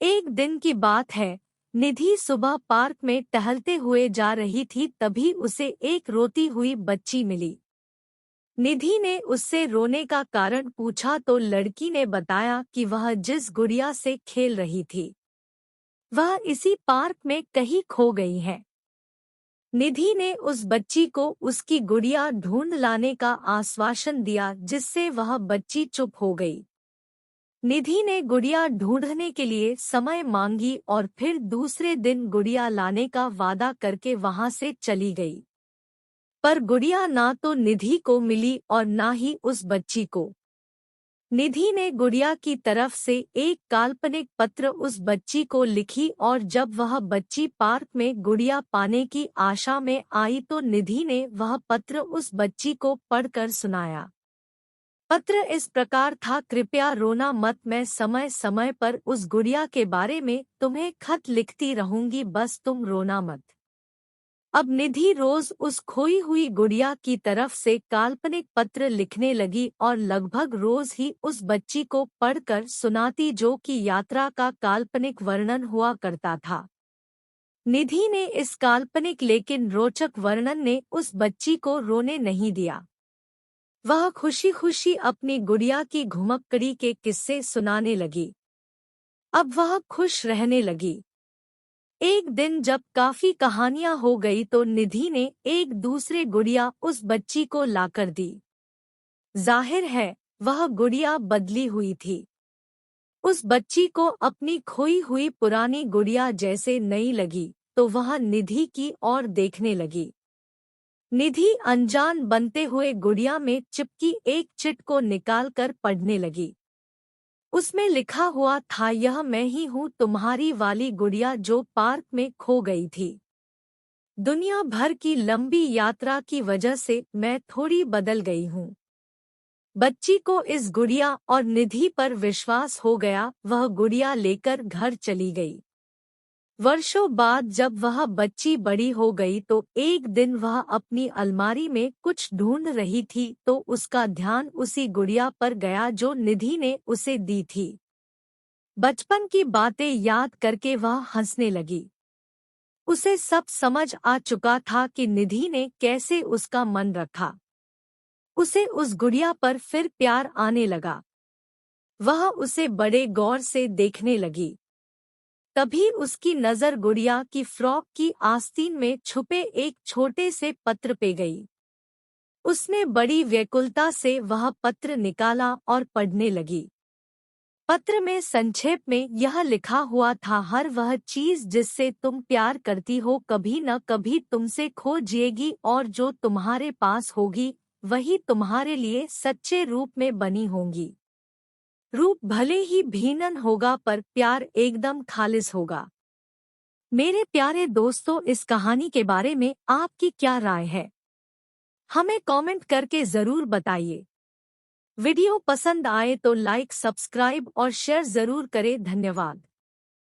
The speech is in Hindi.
एक दिन की बात है। निधि सुबह पार्क में टहलते हुए जा रही थी, तभी उसे एक रोती हुई बच्ची मिली। निधि ने उससे रोने का कारण पूछा तो लड़की ने बताया कि वह जिस गुड़िया से खेल रही थी वह इसी पार्क में कहीं खो गई है। निधि ने उस बच्ची को उसकी गुड़िया ढूंढ लाने का आश्वासन दिया, जिससे वह बच्ची चुप हो गई। निधि ने गुड़िया ढूंढने के लिए समय मांगी और फिर दूसरे दिन गुड़िया लाने का वादा करके वहां से चली गई। पर गुड़िया ना तो निधि को मिली और ना ही उस बच्ची को। निधि ने गुड़िया की तरफ से एक काल्पनिक पत्र उस बच्ची को लिखी और जब वह बच्ची पार्क में गुड़िया पाने की आशा में आई तो निधि ने वह पत्र उस बच्ची को पढ़कर सुनाया। पत्र इस प्रकार था, कृपया रोना मत, मैं समय समय पर उस गुड़िया के बारे में तुम्हें खत लिखती रहूंगी, बस तुम रोना मत। अब निधि रोज उस खोई हुई गुड़िया की तरफ से काल्पनिक पत्र लिखने लगी और लगभग रोज ही उस बच्ची को पढ़कर सुनाती, जो कि यात्रा का काल्पनिक वर्णन हुआ करता था। निधि ने इस काल्पनिक लेकिन रोचक वर्णन ने उस बच्ची को रोने नहीं दिया। वह खुशी खुशी अपनी गुड़िया की घुमक्कड़ी के किस्से सुनाने लगी। अब वह खुश रहने लगी। एक दिन जब काफी कहानियां हो गई तो निधि ने एक दूसरे गुड़िया उस बच्ची को लाकर दी। जाहिर है वह गुड़िया बदली हुई थी। उस बच्ची को अपनी खोई हुई पुरानी गुड़िया जैसे नई लगी तो वह निधि की ओर देखने लगी। निधि अनजान बनते हुए गुड़िया में चिपकी एक चिट को निकालकर पढ़ने लगी। उसमें लिखा हुआ था, यह मैं ही हूँ, तुम्हारी वाली गुड़िया जो पार्क में खो गई थी। दुनिया भर की लंबी यात्रा की वजह से मैं थोड़ी बदल गई हूँ। बच्ची को इस गुड़िया और निधि पर विश्वास हो गया। वह गुड़िया लेकर घर चली गई। वर्षों बाद जब वह बच्ची बड़ी हो गई तो एक दिन वह अपनी अलमारी में कुछ ढूंढ रही थी तो उसका ध्यान उसी गुड़िया पर गया जो निधि ने उसे दी थी। बचपन की बातें याद करके वह हंसने लगी। उसे सब समझ आ चुका था कि निधि ने कैसे उसका मन रखा। उसे उस गुड़िया पर फिर प्यार आने लगा। वह उसे बड़े गौर से देखने लगी। तभी उसकी नज़र गुड़िया की फ्रॉक की आस्तीन में छुपे एक छोटे से पत्र पे गई। उसने बड़ी व्याकुलता से वह पत्र निकाला और पढ़ने लगी। पत्र में संक्षेप में यह लिखा हुआ था, हर वह चीज जिससे तुम प्यार करती हो कभी न कभी तुमसे खो जाएगी और जो तुम्हारे पास होगी वही तुम्हारे लिए सच्चे रूप में बनी होंगी। रूप भले ही भिन्न होगा पर प्यार एकदम खालिस होगा। मेरे प्यारे दोस्तों, इस कहानी के बारे में आपकी क्या राय है? हमें कमेंट करके जरूर बताइए। वीडियो पसंद आए तो लाइक, सब्सक्राइब और शेयर जरूर करें। धन्यवाद।